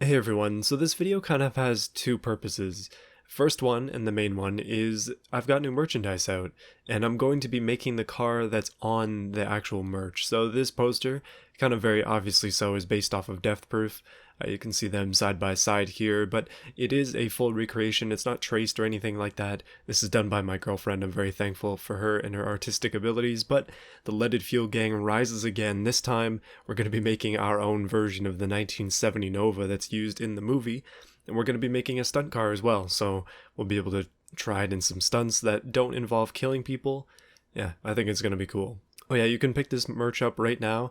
Hey everyone, so this video kind of has two purposes. First one, and the main one, is I've got new merchandise out, and I'm going to be making the car that's on the actual merch. So this poster, kind of very obviously so, is based off of Death Proof. You can see them side by side here, but it is a full recreation. It's not traced or anything like that. This is done by my girlfriend. I'm very thankful for her and her artistic abilities, but the Leaded Fuel gang rises again. This time, we're going to be making our own version of the 1970 Nova that's used in the movie, and we're going to be making a stunt car as well, so we'll be able to try it in some stunts that don't involve killing people. Yeah, I think it's going to be cool. Oh yeah, you can pick this merch up right now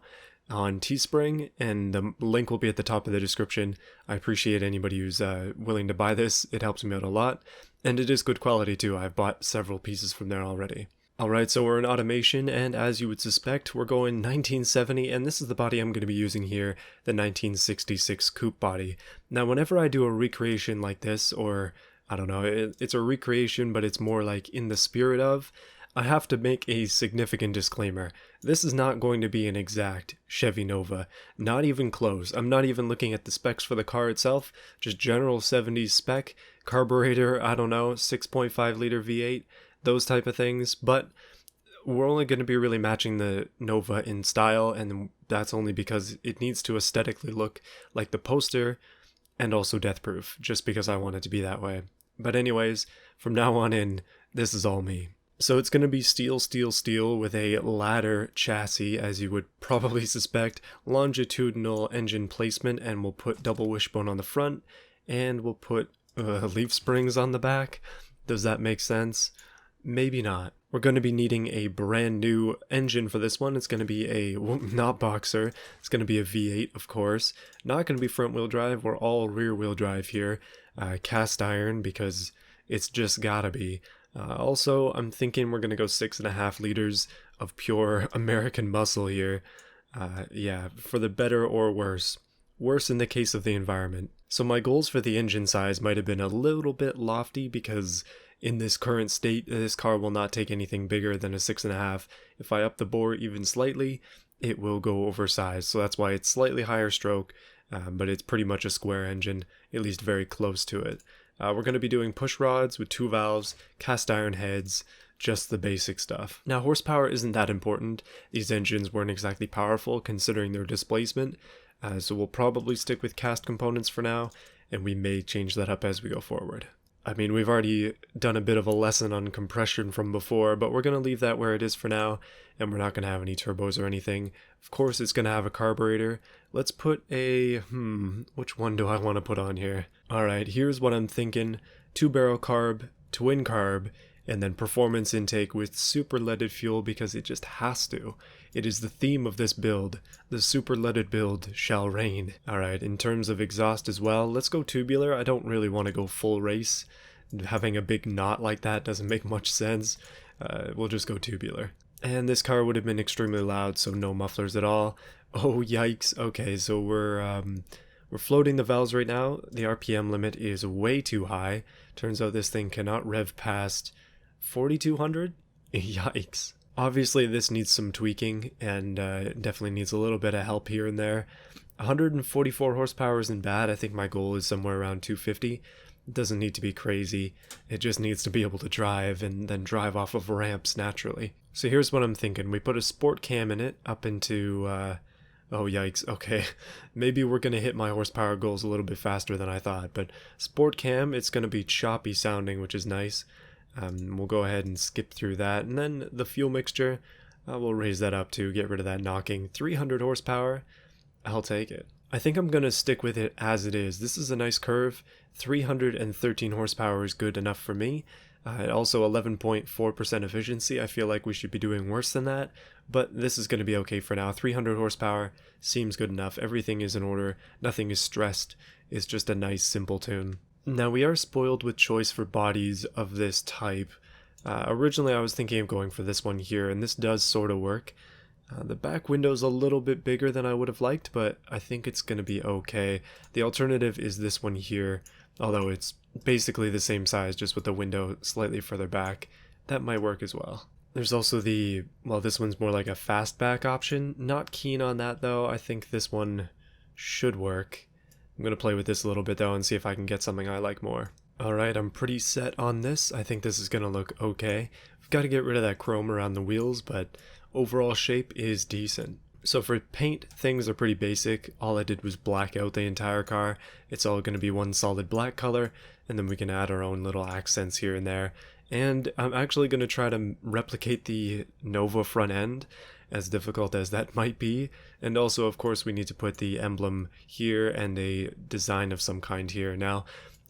on Teespring, and the link will be at the top of the description. I appreciate anybody who's willing to buy this. It helps me out a lot, and it is good quality too. I've bought several pieces from there already. Alright, so we're in automation, and as you would suspect, we're going 1970, and this is the body I'm going to be using here, the 1966 coupe body. Now, whenever I do a recreation like this, or, I don't know, it's a recreation, but it's more like in the spirit of, I have to make a significant disclaimer. This is not going to be an exact Chevy Nova, not even close. I'm not even looking at the specs for the car itself, just general 70s spec, carburetor, I don't know, 6.5 liter V8, those type of things, but we're only going to be really matching the Nova in style, and that's only because it needs to aesthetically look like the poster and also Death Proof, just because I want it to be that way. But anyways, from now on in, this is all me. So it's going to be steel, steel, steel with a ladder chassis, as you would probably suspect, longitudinal engine placement, and we'll put double wishbone on the front, and we'll put leaf springs on the back. Does that make sense? Maybe not. We're going to be needing a brand new engine for this one. It's going to be a, well, not boxer, it's going to be a V8, of course. Not going to be front wheel drive, we're all rear wheel drive here. Cast iron, because it's just gotta be. Also, I'm thinking we're going to go 6.5 liters of pure American muscle here. Yeah, for the better or worse. Worse in the case of the environment. So my goals for the engine size might have been a little bit lofty, because in this current state, this car will not take anything bigger than a 6.5. If I up the bore even slightly, it will go oversized. So that's why it's slightly higher stroke, but it's pretty much a square engine, at least very close to it. We're going to be doing push rods with 2 valves, cast iron heads, just the basic stuff. Now, horsepower isn't that important. These engines weren't exactly powerful considering their displacement, so we'll probably stick with cast components for now, and we may change that up as we go forward. I mean, we've already done a bit of a lesson on compression from before, but we're going to leave that where it is for now, and we're not going to have any turbos or anything. Of course, it's going to have a carburetor. Let's put a, which one do I want to put on here? Alright, here's what I'm thinking. 2-barrel carb, twin carb, and then performance intake with super leaded fuel, because it just has to. It is the theme of this build. The super leaded build shall reign. Alright, in terms of exhaust as well, let's go tubular. I don't really want to go full race. Having a big knot like that doesn't make much sense. We'll just go tubular. And this car would have been extremely loud, so no mufflers at all. Oh, yikes. Okay, so we're floating the valves right now. The RPM limit is way too high. Turns out this thing cannot rev past 4,200? Yikes. Obviously this needs some tweaking, and it definitely needs a little bit of help here and there. 144 horsepower isn't bad. I think my goal is somewhere around 250. It doesn't need to be crazy. It just needs to be able to drive, and then drive off of ramps naturally. So here's what I'm thinking. We put a sport cam in it up into... oh yikes, okay. Maybe we're going to hit my horsepower goals a little bit faster than I thought, but sport cam, it's going to be choppy sounding, which is nice. We'll go ahead and skip through that, and then the fuel mixture, we'll raise that up to get rid of that knocking. 300 horsepower, I'll take it. I think I'm going to stick with it as it is. This is a nice curve. 313 horsepower is good enough for me. Also 11.4% efficiency. I feel like we should be doing worse than that, but this is going to be okay for now. 300 horsepower seems good enough. Everything is in order. Nothing is stressed. It's just a nice, simple tune. Now, we are spoiled with choice for bodies of this type. Originally, I was thinking of going for this one here, and this does sort of work. The back window's a little bit bigger than I would have liked, but I think it's going to be okay. The alternative is this one here, although it's basically the same size, just with the window slightly further back. That might work as well. There's also the, well, this one's more like a fastback option. Not keen on that, though. I think this one should work. I'm gonna play with this a little bit though and see if I can get something I like more. Alright, I'm pretty set on this. I think this is gonna look okay. I've got to get rid of that chrome around the wheels, but overall shape is decent. So for paint, things are pretty basic. All I did was black out the entire car. It's all going to be one solid black color, and then we can add our own little accents here and there. And I'm actually going to try to replicate the Nova front end, as difficult as that might be. And also, of course, we need to put the emblem here and a design of some kind here. Now,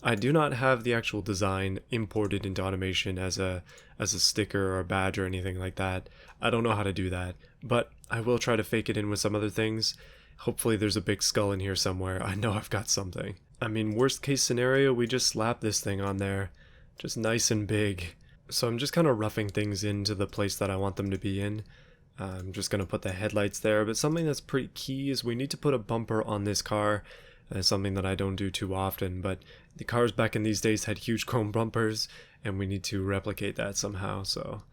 I do not have the actual design imported into Automation as a sticker or a badge or anything like that. I don't know how to do that, but I will try to fake it in with some other things. Hopefully there's a big skull in here somewhere. I know I've got something. I mean, worst case scenario, we just slap this thing on there. Just nice and big. So I'm just kind of roughing things into the place that I want them to be in. I'm just going to put the headlights there, but something that's pretty key is we need to put a bumper on this car. Something that I don't do too often, but the cars back in these days had huge chrome bumpers, and we need to replicate that somehow, so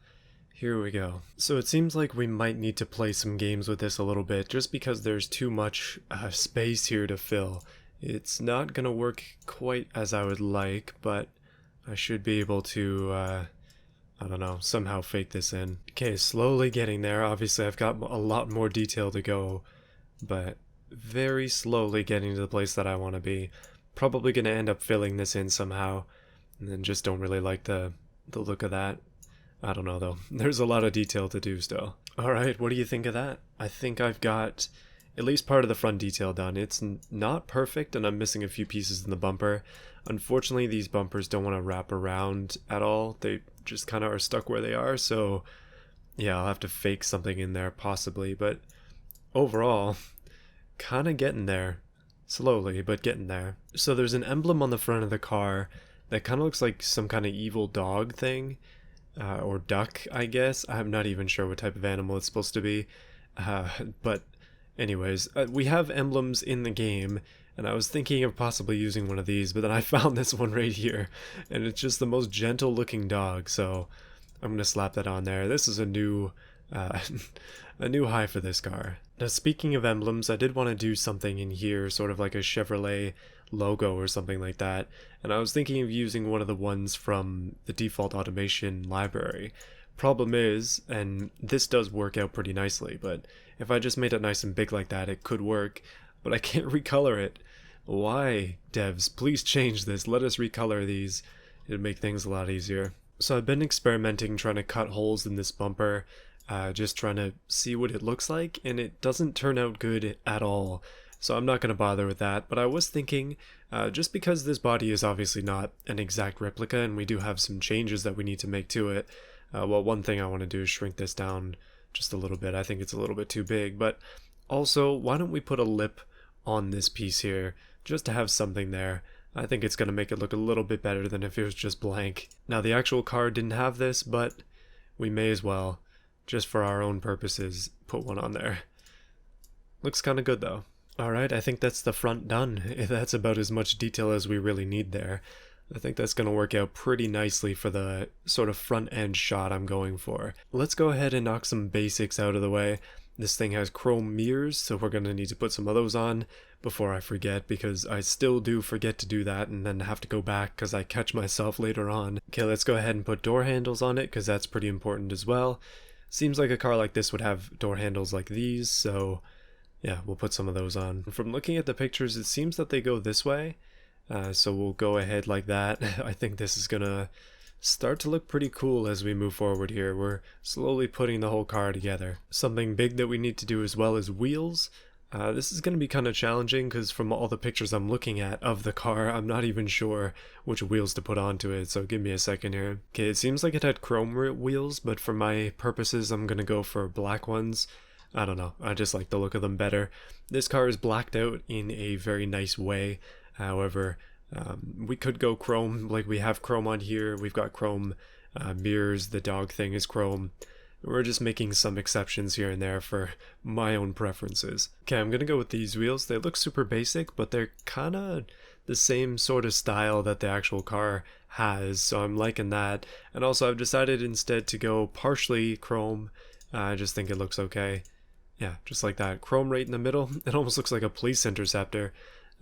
here we go. So it seems like we might need to play some games with this a little bit, just because there's too much space here to fill. It's not gonna work quite as I would like, but I should be able to, I don't know, somehow fake this in. Okay, slowly getting there. Obviously I've got a lot more detail to go, but very slowly getting to the place that I want to be. Probably going to end up filling this in somehow, and then just don't really like the look of that. I don't know though. There's a lot of detail to do still. Alright, what do you think of that? I think I've got at least part of the front detail done. It's not perfect, and I'm missing a few pieces in the bumper. Unfortunately, these bumpers don't want to wrap around at all. They just kind of are stuck where they are, so yeah, I'll have to fake something in there possibly, but overall, kind of getting there. Slowly, but getting there. So there's an emblem on the front of the car that kind of looks like some kind of evil dog thing, or duck, I guess. I'm not even sure what type of animal it's supposed to be, but anyways, we have emblems in the game, and I was thinking of possibly using one of these, but then I found this one right here, and it's just the most gentle looking dog, so I'm gonna slap that on there. This is a new a new high for this car. Now, speaking of emblems, I did want to do something in here, sort of like a Chevrolet logo or something like that, and I was thinking of using one of the ones from the default automation library. Problem is, and this does work out pretty nicely, but if I just made it nice and big like that, it could work, but I can't recolor it. Why, devs? Please change this. Let us recolor these. It'd make things a lot easier. So I've been experimenting trying to cut holes in this bumper, just trying to see what it looks like, and it doesn't turn out good at all. So I'm not going to bother with that, but I was thinking, just because this body is obviously not an exact replica and we do have some changes that we need to make to it, well, one thing I want to do is shrink this down just a little bit. I think it's a little bit too big, but also, why don't we put a lip on this piece here, just to have something there. I think it's going to make it look a little bit better than if it was just blank. Now, the actual car didn't have this, but we may as well, just for our own purposes, put one on there. Looks kind of good though. Alright, I think that's the front done. That's about as much detail as we really need there. I think that's going to work out pretty nicely for the sort of front end shot I'm going for. Let's go ahead and knock some basics out of the way. This thing has chrome mirrors, so we're going to need to put some of those on before I forget, because I still do forget to do that and then have to go back because I catch myself later on. Okay, let's go ahead and put door handles on it because that's pretty important as well. Seems like a car like this would have door handles like these, so yeah, we'll put some of those on. From looking at the pictures, it seems that they go this way, so we'll go ahead like that. I think this is gonna start to look pretty cool as we move forward here. We're slowly putting the whole car together. Something big that we need to do as well is wheels. This is going to be kind of challenging because from all the pictures I'm looking at of the car, I'm not even sure which wheels to put onto it, so give me a second here. Okay, it seems like it had chrome wheels, but for my purposes, I'm going to go for black ones. I don't know, I just like the look of them better. This car is blacked out in a very nice way, however, we could go chrome, like we have chrome on here, we've got chrome mirrors, the dog thing is chrome. We're just making some exceptions here and there for my own preferences. Okay, I'm gonna go with these wheels. They look super basic, but they're kinda the same sort of style that the actual car has, so I'm liking that. And also I've decided instead to go partially chrome. I just think it looks okay. Yeah, just like that. Chrome right in the middle. It almost looks like a police interceptor.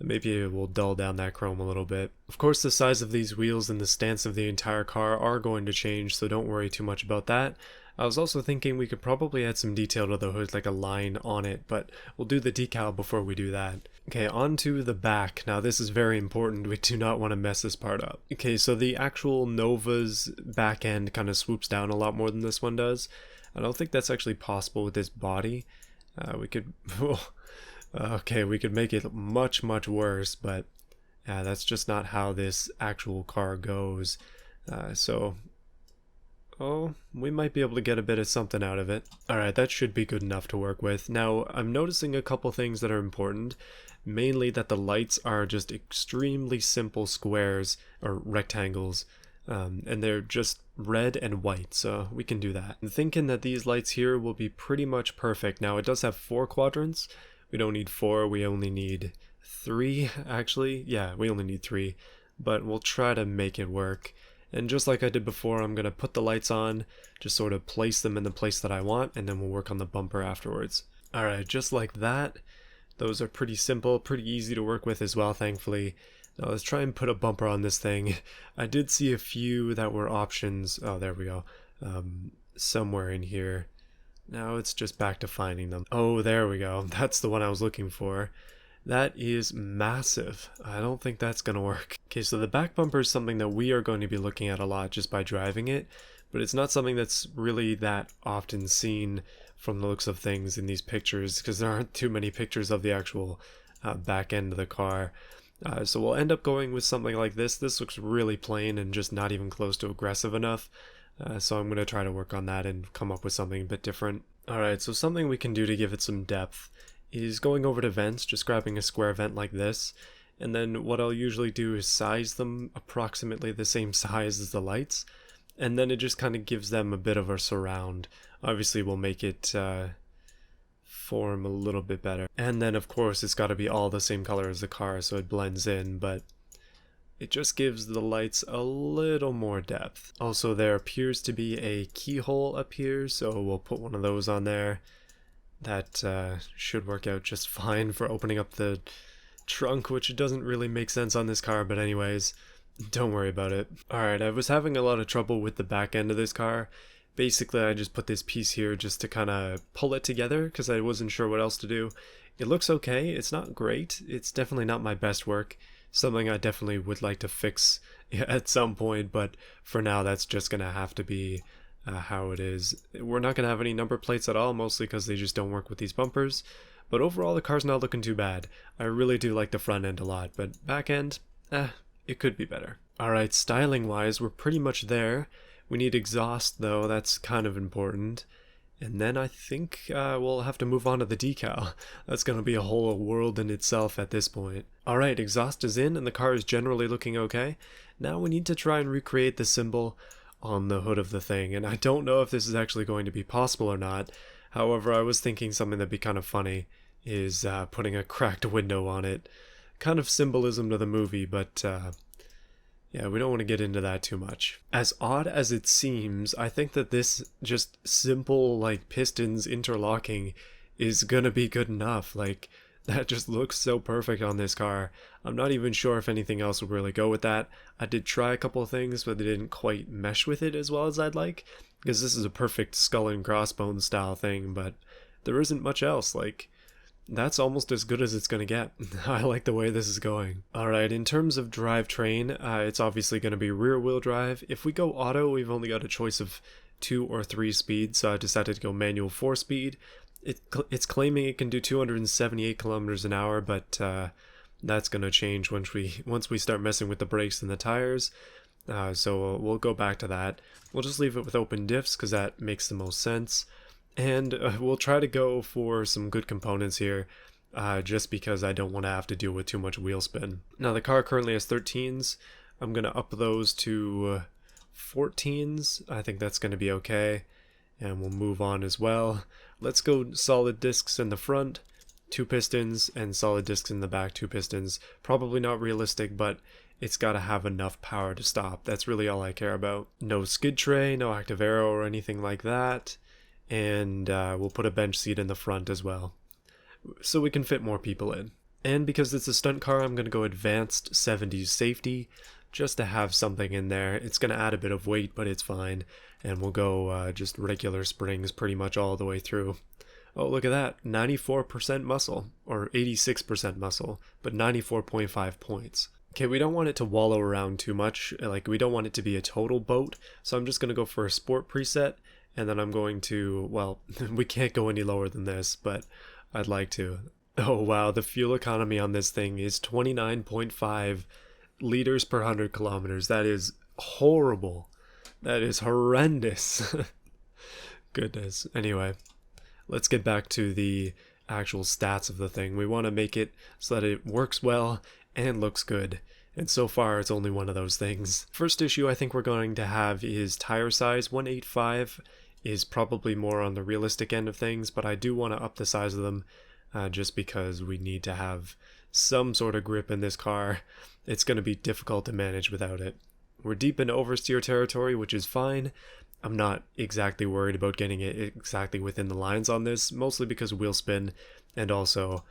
Maybe it will dull down that chrome a little bit. Of course, the size of these wheels and the stance of the entire car are going to change, so don't worry too much about that. I was also thinking we could probably add some detail to the hood, like a line on it, but we'll do the decal before we do that. Okay, on to the back. Now this is very important. We do not want to mess this part up. Okay, so the actual Nova's back end kind of swoops down a lot more than this one does. I don't think that's actually possible with this body. We could... okay, we could make it much worse, but that's just not how this actual car goes. Oh, we might be able to get a bit of something out of it. Alright, that should be good enough to work with. Now, I'm noticing a couple things that are important. Mainly that the lights are just extremely simple squares, or rectangles. And they're just red and white, so we can do that. I'm thinking that these lights here will be pretty much perfect. Now, it does have 4 quadrants. We don't need 4, we only need 3, actually. Yeah, we only need 3, but we'll try to make it work. And just like I did before, I'm going to put the lights on, just sort of place them in the place that I want, and then we'll work on the bumper afterwards. Alright, just like that. Those are pretty simple, pretty easy to work with as well, thankfully. Now let's try and put a bumper on this thing. I did see a few that were options. Oh, there we go. Somewhere in here. Now it's just back to finding them. Oh, there we go. That's the one I was looking for. That is massive. I don't think that's going to work. Okay, so the back bumper is something that we are going to be looking at a lot just by driving it, but it's not something that's really that often seen from the looks of things in these pictures, because there aren't too many pictures of the actual back end of the car. So we'll end up going with something like this. This looks really plain and just not even close to aggressive enough. So I'm going to try to work on that and come up with something a bit different. Alright, so something we can do to give it some depth is going over to vents, just grabbing a square vent like this, and then what I'll usually do is size them approximately the same size as the lights, and then it just kind of gives them a bit of a surround. Obviously we'll make it form a little bit better. And then of course it's got to be all the same color as the car so it blends in, but it just gives the lights a little more depth. Also, there appears to be a keyhole up here, so we'll put one of those on there. That should work out just fine for opening up the trunk, which doesn't really make sense on this car, but anyways, don't worry about it. Alright, I was having a lot of trouble with the back end of this car. Basically, I just put this piece here just to kind of pull it together, because I wasn't sure what else to do. It looks okay, it's not great, it's definitely not my best work. Something I definitely would like to fix at some point, but for now that's just gonna have to be how it is. We're not gonna have any number plates at all, mostly because they just don't work with these bumpers, but overall the car's not looking too bad. I really do like the front end a lot, but back end, it could be better. Alright, styling wise we're pretty much there. We need exhaust though, that's kind of important. And then I think we'll have to move on to the decal. That's going to be a whole world in itself at this point. Alright, exhaust is in and the car is generally looking okay. Now we need to try and recreate the symbol on the hood of the thing. And I don't know if this is actually going to be possible or not. However, I was thinking something that'd be kind of funny is putting a cracked window on it. Kind of symbolism to the movie, but yeah, we don't want to get into that too much. As odd as it seems, I think that this just simple, like, pistons interlocking is gonna be good enough. Like, that just looks so perfect on this car. I'm not even sure if anything else would really go with that. I did try a couple of things, but they didn't quite mesh with it as well as I'd like, because this is a perfect skull and crossbones style thing, but there isn't much else. Like, that's almost as good as it's going to get. I like the way this is going. Alright, in terms of drivetrain, it's obviously going to be rear wheel drive. If we go auto, we've only got a choice of 2 or 3 speeds, so I decided to go manual 4 speed. It's claiming it can do 278 kilometers an hour, but that's going to change once we start messing with the brakes and the tires. So we'll go back to that. We'll just leave it with open diffs because that makes the most sense. And we'll try to go for some good components here, just because I don't want to have to deal with too much wheel spin. Now the car currently has 13s. I'm going to up those to 14s. I think that's going to be okay. And we'll move on as well. Let's go solid discs in the front, 2 pistons, and solid discs in the back, 2 pistons. Probably not realistic, but it's got to have enough power to stop. That's really all I care about. No skid tray, no active aero or anything like that. And we'll put a bench seat in the front as well, so we can fit more people in. And because it's a stunt car, I'm going to go advanced 70s safety, just to have something in there. It's going to add a bit of weight, but it's fine. And we'll go just regular springs pretty much all the way through. Oh, look at that, 94% muscle, or 86% muscle, but 94.5 points. Okay, we don't want it to wallow around too much, like we don't want it to be a total boat, so I'm just going to go for a sport preset, and then I'm going to, well, we can't go any lower than this, but I'd like to. Oh wow, the fuel economy on this thing is 29.5 liters per 100 kilometers. That is horrible. That is horrendous. Goodness. Anyway, let's get back to the actual stats of the thing. We want to make it so that it works well and looks good. And so far, it's only one of those things. First issue I think we're going to have is tire size. 185 is probably more on the realistic end of things, but I do want to up the size of them just because we need to have some sort of grip in this car. It's going to be difficult to manage without it. We're deep into oversteer territory, which is fine. I'm not exactly worried about getting it exactly within the lines on this, mostly because wheel spin, and also,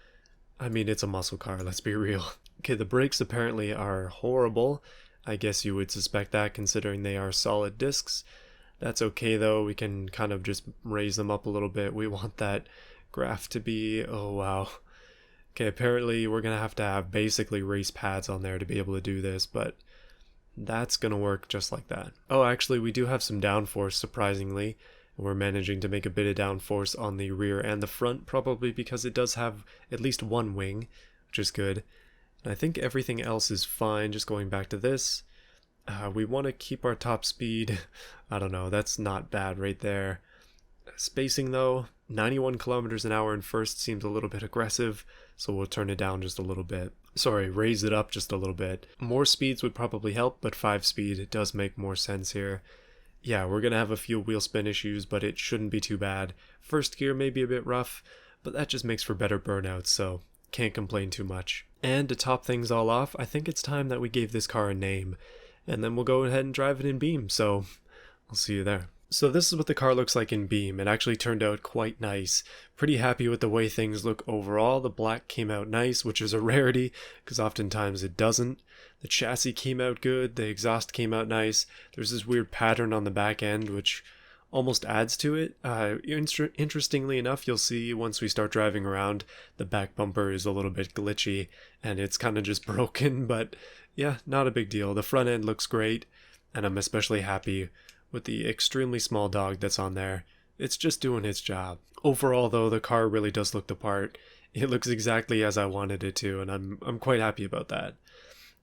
I mean, it's a muscle car, let's be real. Okay, the brakes apparently are horrible. I guess you would suspect that considering they are solid discs. That's okay though, we can kind of just raise them up a little bit. We want that graph to be, oh wow. Okay, apparently we're gonna have to have basically race pads on there to be able to do this, but that's gonna work just like that. Oh, actually we do have some downforce, surprisingly. We're managing to make a bit of downforce on the rear and the front, probably because it does have at least one wing, which is good. And I think everything else is fine, just going back to this. We want to keep our top speed. I don't know, that's not bad right there. Spacing though, 91 kilometers an hour in first seems a little bit aggressive, so we'll turn it down just a little bit. Sorry, raise it up just a little bit. More speeds would probably help, but 5 speed, it does make more sense here. Yeah, we're gonna have a few wheel spin issues, but it shouldn't be too bad. First gear may be a bit rough, but that just makes for better burnouts, so can't complain too much. And to top things all off, I think it's time that we gave this car a name, and then we'll go ahead and drive it in Beam, so I'll see you there. So this is what the car looks like in Beam. It actually turned out quite nice. Pretty happy with the way things look overall. The black came out nice, which is a rarity, because oftentimes it doesn't. The chassis came out good, the exhaust came out nice. There's this weird pattern on the back end, which almost adds to it. Interestingly enough, you'll see once we start driving around, the back bumper is a little bit glitchy, and it's kind of just broken, but yeah, not a big deal. The front end looks great, and I'm especially happy with the extremely small dog that's on there. It's just doing its job. Overall though, the car really does look the part. It looks exactly as I wanted it to, and I'm quite happy about that.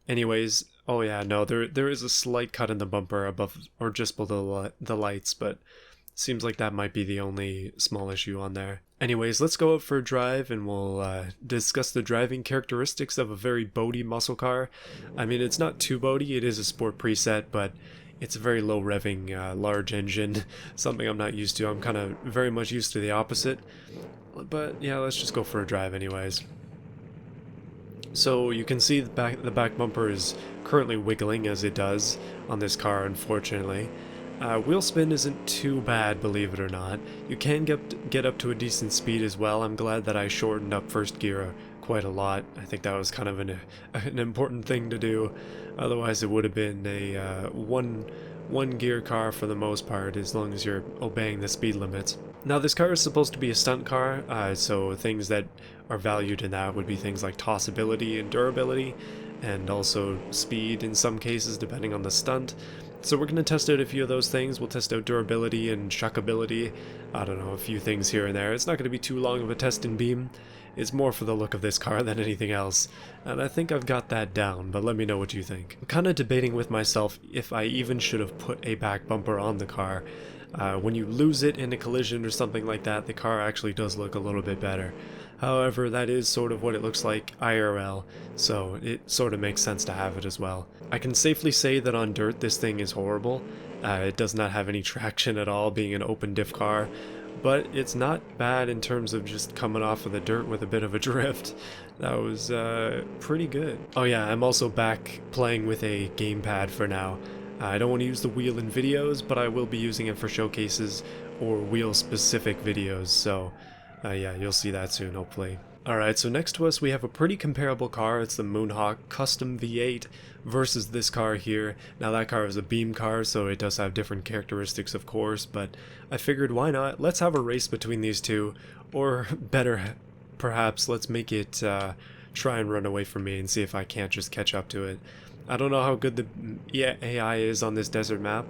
Anyways, oh yeah, no, there is a slight cut in the bumper above or just below the lights, but seems like that might be the only small issue on there. Anyways, let's go out for a drive and we'll discuss the driving characteristics of a very boaty muscle car. I mean, it's not too boaty, it is a sport preset, but it's a very low revving, large engine, something I'm not used to. I'm kind of very much used to the opposite. But yeah, let's just go for a drive anyways. So you can see the back bumper is currently wiggling as it does on this car, unfortunately. Wheel spin isn't too bad, believe it or not. You can get up to a decent speed as well. I'm glad that I shortened up first gear quite a lot. I think that was kind of an important thing to do. Otherwise it would have been a one gear car for the most part, as long as you're obeying the speed limits. Now this car is supposed to be a stunt car, so things that are valued in that would be things like tossability and durability, and also speed in some cases depending on the stunt. So we're going to test out a few of those things. We'll test out durability and chuckability. I don't know, a few things here and there. It's not going to be too long of a test in Beam. It's more for the look of this car than anything else. And I think I've got that down, but let me know what you think. I'm kind of debating with myself if I even should have put a back bumper on the car. When you lose it in a collision or something like that, the car actually does look a little bit better. However, that is sort of what it looks like IRL, so it sort of makes sense to have it as well. I can safely say that on dirt this thing is horrible. It does not have any traction at all, being an open diff car, but it's not bad in terms of just coming off of the dirt with a bit of a drift. That was pretty good. Oh yeah, I'm also back playing with a gamepad for now. I don't want to use the wheel in videos, but I will be using it for showcases or wheel-specific videos, so yeah, you'll see that soon, hopefully. Alright, so next to us we have a pretty comparable car. It's the Moonhawk Custom V8 versus this car here. Now that car is a Beam car, so it does have different characteristics of course, but I figured why not? Let's have a race between these two, or better, perhaps let's make it try and run away from me and see if I can't just catch up to it. I don't know how good the AI is on this desert map.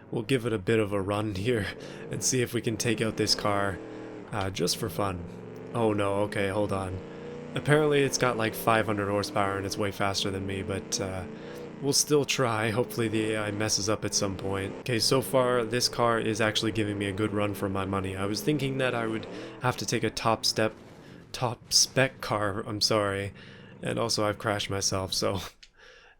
We'll give it a bit of a run here and see if we can take out this car just for fun. Oh no, okay, hold on. Apparently it's got like 500 horsepower and it's way faster than me, but we'll still try. Hopefully the AI messes up at some point. Okay, so far this car is actually giving me a good run for my money. I was thinking that I would have to take a top spec car, I'm sorry, and also I've crashed myself, so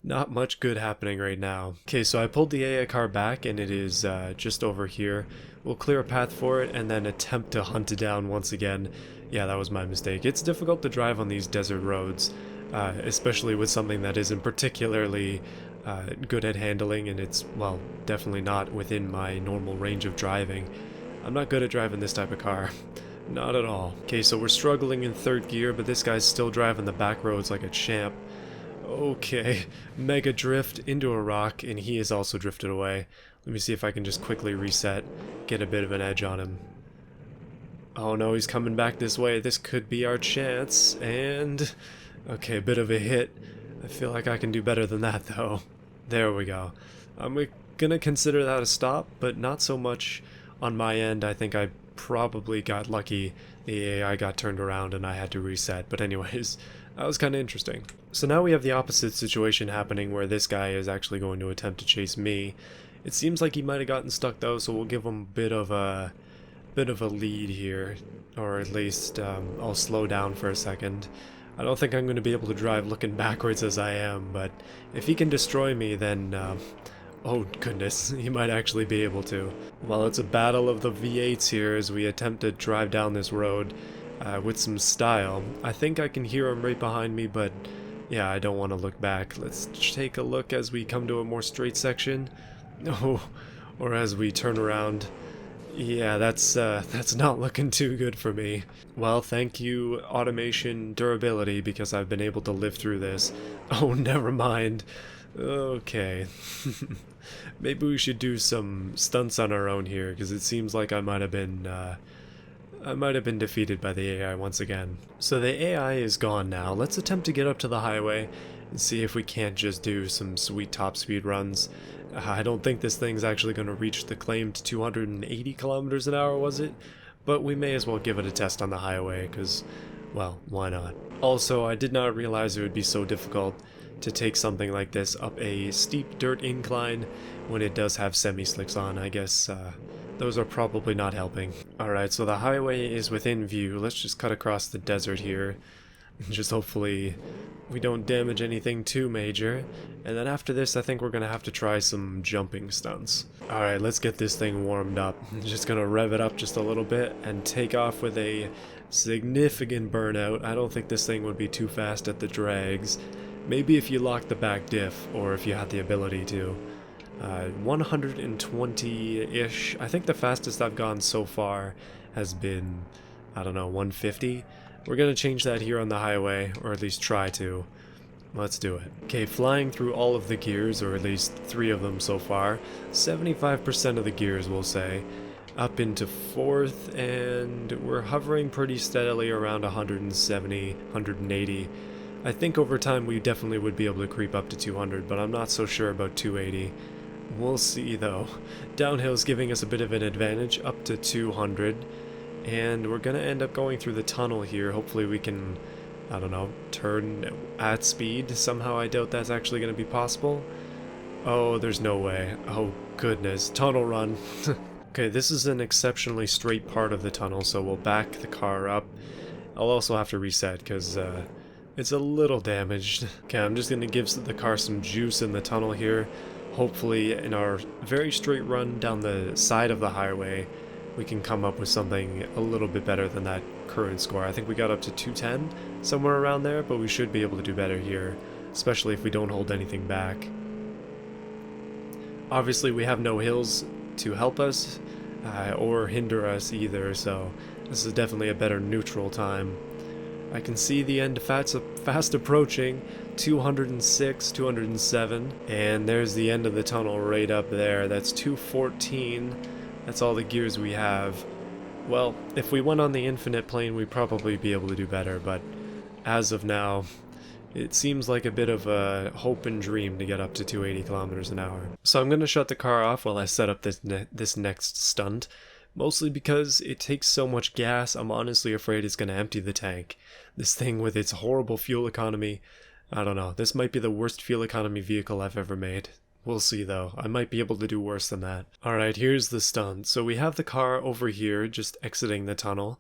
not much good happening right now. Okay, so I pulled the AI car back and it is just over here. We'll clear a path for it and then attempt to hunt it down once again. Yeah, that was my mistake. It's difficult to drive on these desert roads, especially with something that isn't particularly good at handling, and it's, well, definitely not within my normal range of driving. I'm not good at driving this type of car. Not at all. Okay, so we're struggling in third gear, but this guy's still driving the back roads like a champ. Okay, mega drift into a rock, and he has also drifted away. Let me see if I can just quickly reset, get a bit of an edge on him. Oh no, he's coming back this way. This could be our chance, and... okay, a bit of a hit. I feel like I can do better than that, though. There we go. I'm gonna consider that a stop, but not so much on my end. I think I probably got lucky. The AI got turned around and I had to reset, but anyways, that was kind of interesting. So now we have the opposite situation happening where this guy is actually going to attempt to chase me. It seems like he might have gotten stuck though, so we'll give him a bit of a lead here, or at least I'll slow down for a second. I don't think I'm going to be able to drive looking backwards as I am, but if he can destroy me, then oh goodness, he might actually be able to. Well, it's a battle of the V8s here as we attempt to drive down this road with some style. I think I can hear him right behind me, but yeah, I don't want to look back. Let's take a look as we come to a more straight section. Oh, or as we turn around. Yeah, that's not looking too good for me. Well, thank you, automation durability, because I've been able to live through this. Oh, never mind. Okay. Maybe we should do some stunts on our own here, because it seems like I might have been defeated by the AI once again. So the AI is gone now. Let's attempt to get up to the highway and see if we can't just do some sweet top speed runs. I don't think this thing's actually going to reach the claimed 280 kilometers an hour, was it? But we may as well give it a test on the highway, because, well, why not? Also, I did not realize it would be so difficult to take something like this up a steep dirt incline when it does have semi-slicks on. I guess those are probably not helping. Alright, so the highway is within view. Let's just cut across the desert here. Just hopefully we don't damage anything too major. And then after this, I think we're going to have to try some jumping stunts. Alright, let's get this thing warmed up. I'm just going to rev it up just a little bit and take off with a significant burnout. I don't think this thing would be too fast at the drags. Maybe if you lock the back diff, or if you had the ability to. 120-ish. I think the fastest I've gone so far has been, I don't know, 150. We're going to change that here on the highway, or at least try to. Let's do it. Okay, flying through all of the gears, or at least 3 of them so far. 75% of the gears, we'll say. Up into 4th, and we're hovering pretty steadily around 170, 180. I think over time we definitely would be able to creep up to 200, but I'm not so sure about 280. We'll see though. Downhill's giving us a bit of an advantage, up to 200. And we're gonna end up going through the tunnel here. Hopefully we can, I don't know, turn at speed. Somehow I doubt that's actually gonna be possible. Oh, there's no way. Oh goodness, tunnel run. Okay, this is an exceptionally straight part of the tunnel, so we'll back the car up. I'll also have to reset because it's a little damaged. Okay, I'm just gonna give the car some juice in the tunnel here. Hopefully in our very straight run down the side of the highway, we can come up with something a little bit better than that current score. I think we got up to 210, somewhere around there, but we should be able to do better here, especially if we don't hold anything back. Obviously we have no hills to help us, or hinder us either, so this is definitely a better neutral time. I can see the end fast approaching, 206, 207, and there's the end of the tunnel right up there. That's 214. That's all the gears we have. Well, if we went on the infinite plane, we'd probably be able to do better, but as of now, it seems like a bit of a hope and dream to get up to 280 kilometers an hour. So I'm going to shut the car off while I set up this next stunt, mostly because it takes so much gas. I'm honestly afraid it's going to empty the tank. This thing with its horrible fuel economy, I don't know, this might be the worst fuel economy vehicle I've ever made. We'll see though, I might be able to do worse than that. Alright, here's the stunt. So we have the car over here, just exiting the tunnel.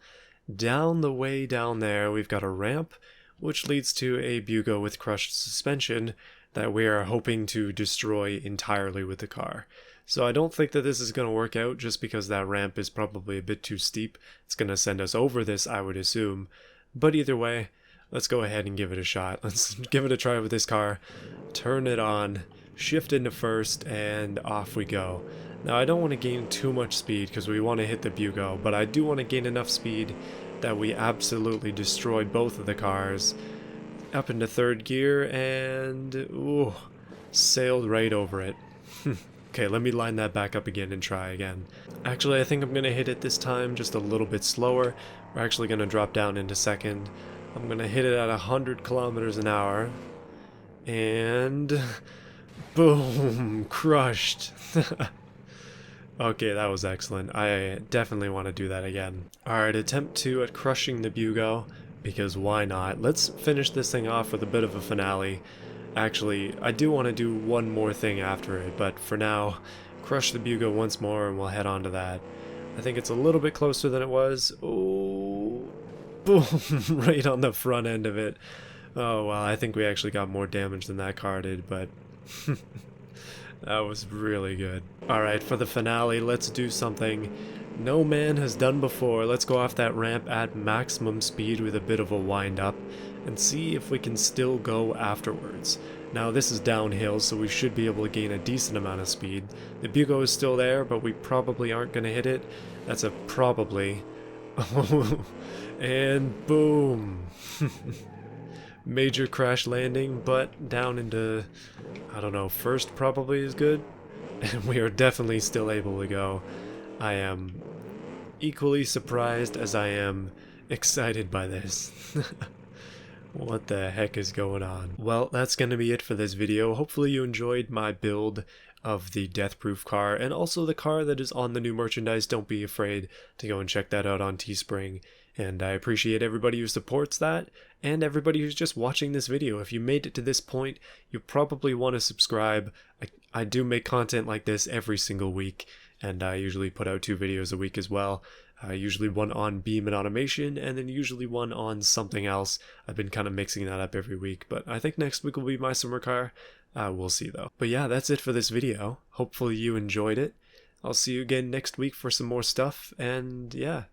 Down the way down there, we've got a ramp, which leads to a Bugo with crushed suspension that we are hoping to destroy entirely with the car. So I don't think that this is going to work out just because that ramp is probably a bit too steep. It's going to send us over this, I would assume. But either way, let's go ahead and give it a shot. Let's give it a try with this car. Turn it on, shift into first, and off we go. Now I don't want to gain too much speed because we want to hit the Bugo, but I do want to gain enough speed that we absolutely destroy both of the cars. Up into third gear and ooh, sailed right over it. Okay, let me line that back up again and try again. Actually, I think I'm going to hit it this time just a little bit slower. We're actually going to drop down into second. I'm going to hit it at 100 kilometers an hour. And boom, crushed. Okay, that was excellent. I definitely want to do that again. Alright, attempt 2 at crushing the Bugo, because why not? Let's finish this thing off with a bit of a finale. Actually, I do want to do one more thing after it, but for now, crush the Bugo once more and we'll head on to that. I think it's a little bit closer than it was. Oh, boom, right on the front end of it. Oh, well, I think we actually got more damage than that car did, but that was really good. Alright, for the finale, let's do something no man has done before. Let's go off that ramp at maximum speed with a bit of a wind up and see if we can still go afterwards. Now this is downhill, so we should be able to gain a decent amount of speed. The Bugo is still there, but we probably aren't going to hit it. That's a probably. And boom. Major crash landing, but down into, I don't know, first probably is good. And we are definitely still able to go. I am equally surprised as I am excited by this. What the heck is going on? Well, that's going to be it for this video. Hopefully you enjoyed my build of the Deathproof car, and also the car that is on the new merchandise. Don't be afraid to go and check that out on Teespring. And I appreciate everybody who supports that, and everybody who's just watching this video. If you made it to this point, you probably want to subscribe. I do make content like this every single week, and I usually put out 2 videos a week as well. Usually one on Beam and automation, and then usually one on something else. I've been kind of mixing that up every week, but I think next week will be my summer car. We'll see though. But yeah, that's it for this video. Hopefully you enjoyed it. I'll see you again next week for some more stuff, and yeah.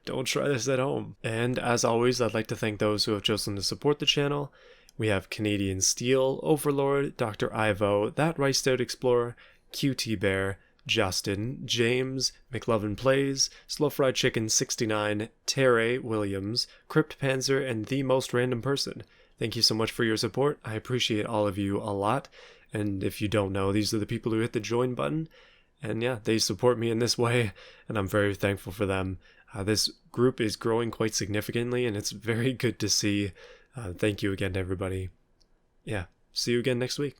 Don't try this at home. And as always, I'd like to thank those who have chosen to support the channel. We have Canadian Steel, Overlord, Dr. Ivo, That Riced Out Explorer, QT Bear, Justin, James, McLovin Plays, Slow Fried Chicken 69, Terry Williams, Crypt Panzer, and The Most Random Person. Thank you so much for your support. I appreciate all of you a lot. And if you don't know, these are the people who hit the join button. And yeah, they support me in this way, and I'm very thankful for them. This group is growing quite significantly, and it's very good to see. Thank you again to everybody. Yeah, see you again next week.